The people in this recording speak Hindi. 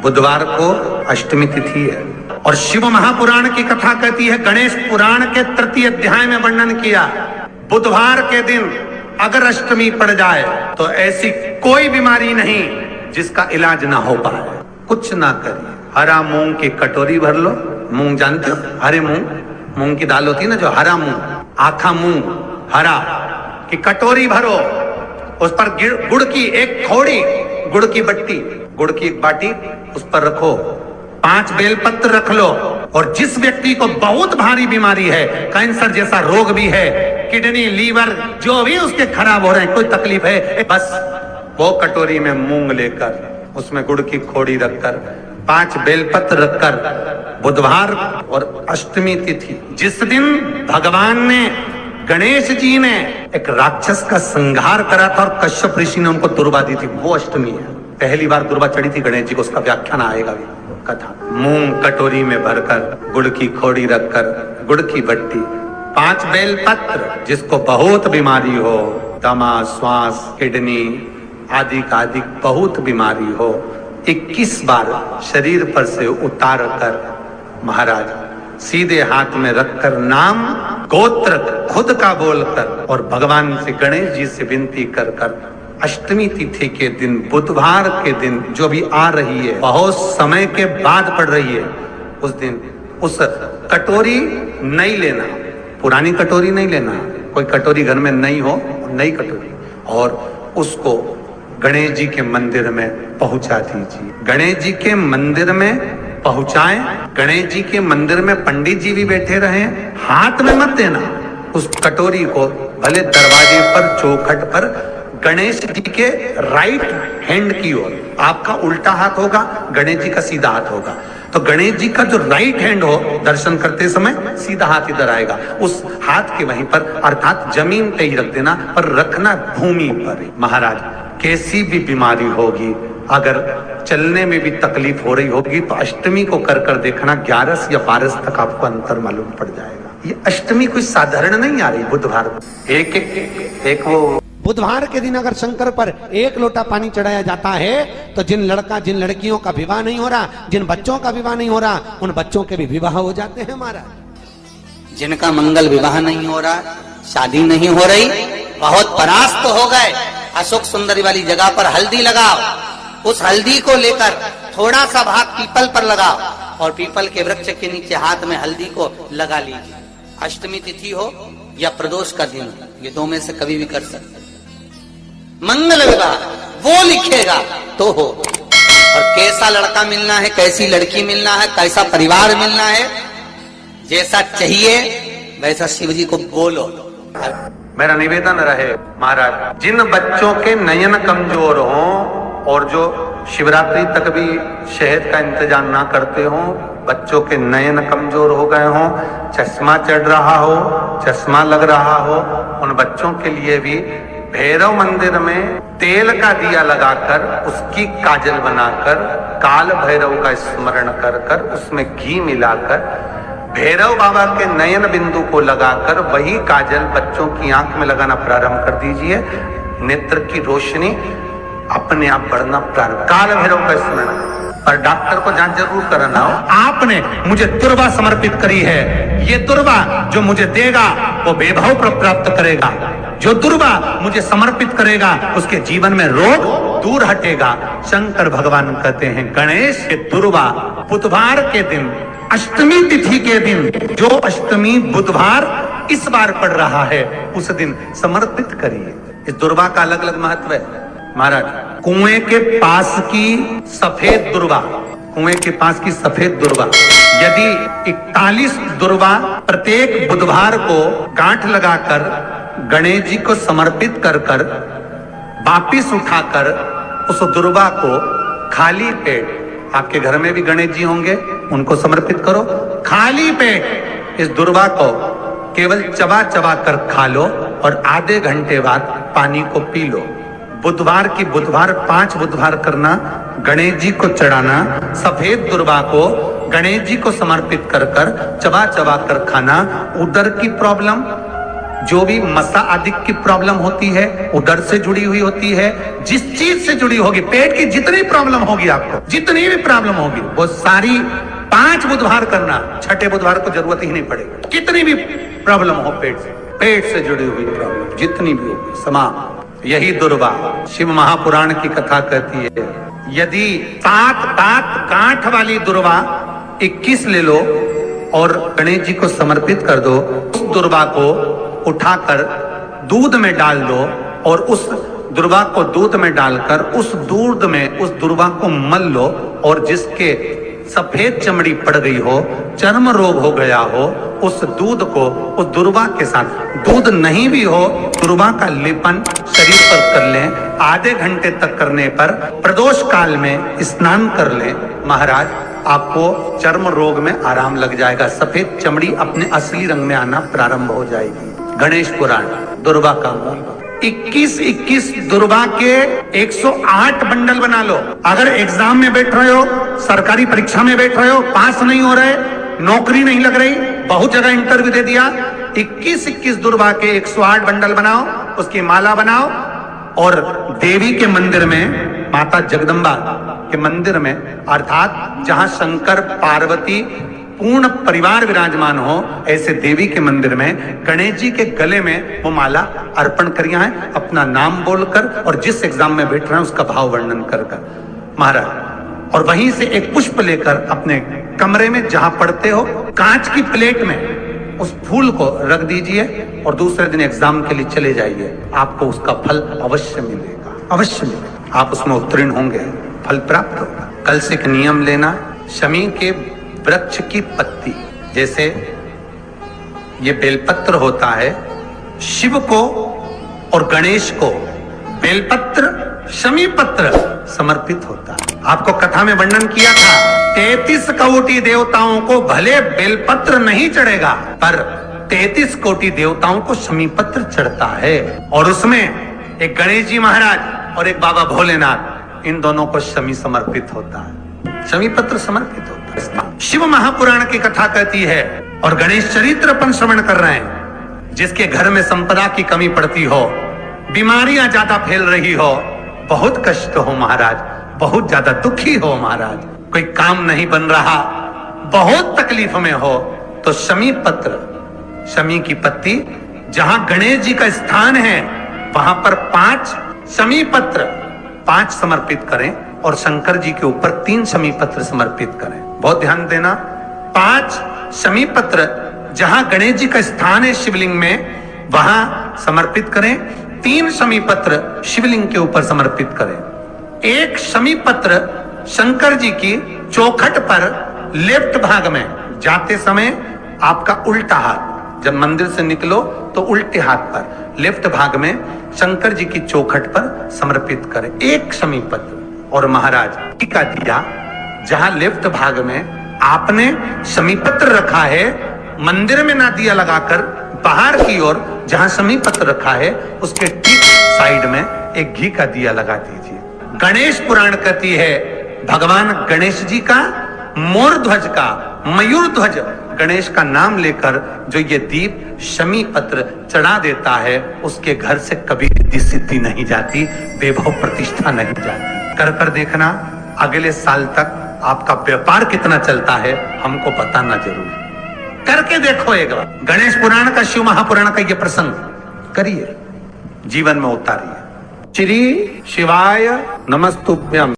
बुधवार को अष्टमी तिथि है। और शिव महापुराण की कथा कहती है, गणेश पुराण के तृतीय अध्याय में वर्णन किया, बुधवार के दिन अगर अष्टमी पड़ जाए तो ऐसी कोई बीमारी नहीं जिसका इलाज ना हो पाए। कुछ ना करिए, हरा मूंग की कटोरी भर लो। मूंग जानते हो, हरे मूंग की दाल होती है ना, जो हरा मूंग, आखा मूंग हरा की कटोरी भरो, उस पर गुड़ की एक खोड़ी, गुड़ की बट्टी, गुड़ की एक बाटी उस पर रखो, 5 बेलपत्र रख लो। और जिस व्यक्ति को बहुत भारी बीमारी है, कैंसर जैसा रोग भी है, किडनी लीवर जो भी उसके खराब हो रहे हैं, कोई तकलीफ है, बस वो कटोरी में मूंग लेकर उसमें गुड़ की खोड़ी रखकर 5 बेलपत्र रखकर, बुधवार और अष्टमी तिथि जिस दिन भगवान ने, गणेश जी ने एक राक्षस का संहार करा था और कश्यप ऋषि ने उनको दुर्वा दी थी, वो अष्टमी है। पहली बार दुर्वा चढ़ी थी गणेश जी को, उसका व्याख्यान आएगा भी कथा। मूंग कटोरी में भरकर, गुड़ की खोड़ी रखकर, गुड़ की बट्टी, 5 बेलपत्र, जिसको बहुत बीमारी हो, दमा, श्वास, किडनी आदि का आदि बहुत बीमारी हो, 21 बार शरीर पर से उतार कर महाराज सीधे हाथ में रखकर नाम गोत्र खुद का बोलकर और भगवान से, गणेश जी से विनती कर कर अष्टमी तिथि के दिन, बुधवार के दिन जो भी आ रही है, बहुत समय के बाद पड़ रही है, उस दिन उस कटोरी नहीं लेना, पुरानी कटोरी नहीं लेना, कोई कटोरी घर में नहीं हो, नई कटोरी, और उसको गणेश जी के मंदिर में पहुंचा दीजिए। गणेश जी के मंदिर में पहुंचाएं, गणेश जी के मंदिर में पंडित जी भी बैठे रहे, हाथ में मत देना उस कटोरी को, भले दरवाजे पर, चौखट पर, गणेश जी के राइट हैंड की ओर। आपका उल्टा हाथ होगा, गणेश जी का सीधा हाथ होगा, तो गणेश जी का जो राइट हैंड हो, दर्शन करते समय सीधा हाथ इधर आएगा, उस हाथ के वहीं पर, अर्थात जमीन पे ही रख देना, पर रखना भूमि पर। महाराज कैसी भी बीमारी होगी, अगर चलने में भी तकलीफ हो रही होगी, तो अष्टमी को कर कर देखना, 11 या 12 तक आपको अंतर मालूम पड़ जाएगा। ये अष्टमी कोई साधारण नहीं आ रही, बुधवार एक वो बुधवार के दिन अगर शंकर पर 1 लोटा पानी चढ़ाया जाता है, तो जिन लड़कियों का विवाह नहीं हो रहा, जिन बच्चों का विवाह नहीं हो रहा, उन बच्चों के भी विवाह हो जाते हैं महाराज। जिनका मंगल विवाह नहीं हो रहा, शादी नहीं हो रही, बहुत परास्त हो गए, अशोक सुंदरी वाली जगह पर हल्दी लगाओ, उस हल्दी को लेकर थोड़ा सा भाग पीपल पर लगाओ और पीपल के वृक्ष के नीचे हाथ में हल्दी को लगा लीजिए। अष्टमी तिथि हो या प्रदोष का दिन, ये 2 में से कभी भी कर सकते। मंगल विवाह वो लिखेगा तो हो। और कैसा लड़का मिलना है, कैसी लड़की मिलना है, कैसा परिवार मिलना है, जैसा चाहिए वैसा शिव जी को बोलो। मेरा निवेदन रहे महाराज, जिन बच्चों के नयन कमजोर हों और जो शिवरात्रि तक भी शहद का इंतजाम ना करते हों, बच्चों के नयन कमजोर हो गए हों, चश्मा चढ़ रहा हो, चश्मा लग रहा हो, उन बच्चों के लिए भी भैरव मंदिर में तेल का दिया लगाकर, उसकी काजल बनाकर, काल भैरव का स्मरण कर कर, उसमें घी मिलाकर, भैरव बाबा के नयन बिंदु को लगाकर वही काजल बच्चों की आंख में लगाना प्रारंभ कर दीजिए। नेत्र की रोशनी अपने आप बढ़ना प्रारंभ, काल भैरव का स्मरण। पर डॉक्टर को जांच जरूर कराना हो। आपने मुझे दुर्वा समर्पित करी है, ये दुर्वा जो मुझे देगा वो वैभव प्राप्त करेगा, जो दुर्वा मुझे समर्पित करेगा उसके जीवन में रोग दूर हटेगा। शंकर भगवान कहते हैं, गणेश के दुर्वा बुधवार के दिन, अष्टमी तिथि के दिन, जो अष्टमी बुधवार इस बार पड़ रहा है, उस दिन समर्पित करिए। इस दुर्वा का अलग अलग महत्व है महाराज। कुएं के पास की सफेद दुर्वा, कुएं के पास की सफेद दुर्वा, यदि 41 दुर्वा प्रत्येक बुधवार को गांठ लगाकर गणेश जी को समर्पित कर कर वापिस उठाकर उस दुर्वा को खाली पेट, आपके घर में भी गणेश जी होंगे, उनको समर्पित करो, खाली पेट इस दुर्वा को केवल चबा चबा कर खा लो और आधे घंटे बाद पानी को पी लो। बुधवार की बुधवार 5 बुधवार करना, गणेश जी को चढ़ाना, सफेद दुर्वा को गणेश जी को समर्पित कर कर चबा चबा कर खाना। उदर की प्रॉब्लम, जो भी मसा आदि की प्रॉब्लम होती है, उदर से जुड़ी हुई होती है, जिस चीज से जुड़ी होगी, पेट की जितनी प्रॉब्लम होगी, आपको जितनी भी प्रॉब्लम होगी, वो सारी 5 बुधवार करना, छठे बुधवार को जरूरत ही नहीं पड़ेगी। कितनी भी प्रॉब्लम हो पेट से जुड़ी हुई प्रॉब्लम जितनी भी होगी समाप्त। यही दुर्वा शिव महापुराण की कथा कहती है। यदि 7 दांत गांठ वाली दुर्वा 21 ले लो और गणेश जी को समर्पित कर दो, उस दुर्वा को उठाकर दूध में डाल दो और उस दुर्वा को दूध में डालकर उस दूध में उस दुर्वा को मल लो, और जिसके सफेद चमड़ी पड़ गई हो, चर्म रोग हो गया हो, उस दूध को उस दुर्वा के साथ, दूध नहीं भी हो, दुर्वा का लेपन शरीर पर कर लें। आधे घंटे तक करने पर प्रदोष काल में स्नान कर लें। महाराज, आपको चर्म रोग में आराम लग जाएगा, सफेद चमड़ी अपने असली रंग में आना प्रारंभ हो जाएगी। गणेश पुराण दुर्वा का मूल 21 दुर्वा के 108 बंडल बना लो। अगर एग्जाम में बैठ रहे हो, सरकारी परीक्षा में बैठ रहे हो, पास नहीं हो रहे, नौकरी नहीं लग रही, बहुत जगह इंटरव्यू दे दिया, 21 दुर्वा के 108 बंडल बनाओ, उसकी माला बनाओ और देवी के मंदिर में, माता जगदम्बा के मंदिर में, अर्थात जहां शंकर पार्वती पूर्ण परिवार विराजमान हो, ऐसे देवी के मंदिर में गणेश जी के गले में वो माला अर्पण करिए हैं, अपना नाम बोलकर और जिस एग्जाम में बैठ रहे हैं उसका भाव वर्णन कर महाराज। और वहीं से एक पुष्प लेकर अपने कमरे में जहां पढ़ते हो, कांच की प्लेट में उस फूल को रख दीजिए और दूसरे दिन एग्जाम के लिए चले जाइए। आपको उसका फल अवश्य मिलेगा, अवश्य मिलेगा। आप उसमें उत्तीर्ण होंगे, फल प्राप्त होगा। कल से एक नियम लेना, शमी के वृक्ष की पत्ती, जैसे ये बेलपत्र होता है, शिव को और गणेश को बेलपत्र, शमी पत्र समर्पित होता है। आपको कथा में वर्णन किया था, 33 कोटि देवताओं को भले बेलपत्र नहीं चढ़ेगा, पर 33 कोटि देवताओं को शमी पत्र चढ़ता है। और उसमें एक गणेश जी महाराज और एक बाबा भोलेनाथ, इन दोनों को शमी समर्पित होता है, शमी पत्र समर्पित होता है। शिव महापुराण की कथा कहती है और गणेश चरित्र अपन श्रवण कर रहे हैं। जिसके घर में संपदा की कमी पड़ती हो, बीमारियां ज्यादा फैल रही हो, बहुत कष्ट हो महाराज, बहुत ज्यादा दुखी हो महाराज, कोई काम नहीं बन रहा, बहुत तकलीफ में हो, तो शमी पत्र, शमी की पत्ती, जहां गणेश जी का स्थान है वहां पर 5 शमी पत्र 5 समर्पित करें और शंकर जी के ऊपर 3 शमी पत्र समर्पित करें। बहुत ध्यान देना, 5 शमी पत्र जहां गणेश जी का स्थान है शिवलिंग में, वहां समर्पित करें। 3 शमी पत्र शिवलिंग के ऊपर समर्पित करें। 1 शमी पत्र शंकर जी की चौखट पर लेफ्ट भाग में, जाते समय आपका उल्टा हाथ, जब मंदिर से निकलो तो उल्टे हाथ पर लेफ्ट भाग में शंकर जी की चौखट पर समर्पित करें 1 शमी पत्र। और महाराज का दिया जहां लेफ्ट भाग में आपने शमी पत्र रखा है, मंदिर में ना दिया लगाकर बाहर की ओर जहां शमी पत्र रखा है उसके ठीक साइड में एक घी का दिया लगा दीजिए। गणेश पुराण कहती है भगवान गणेश जी का, मोर ध्वज का, मयूर ध्वज गणेश का नाम लेकर जो ये दीप शमी पत्र चढ़ा देता है, उसके घर से कभी रिद्धि सिद्धि नहीं जाती, वैभव प्रतिष्ठा नहीं जाती। कर देखना, अगले साल तक आपका व्यापार कितना चलता है हमको बताना जरूर। करके देखो एक बार, गणेश पुराण का, शिव महापुराण का ये प्रसंग करिए, जीवन में उतारिए। श्री शिवाय नमस्तुभ्यम।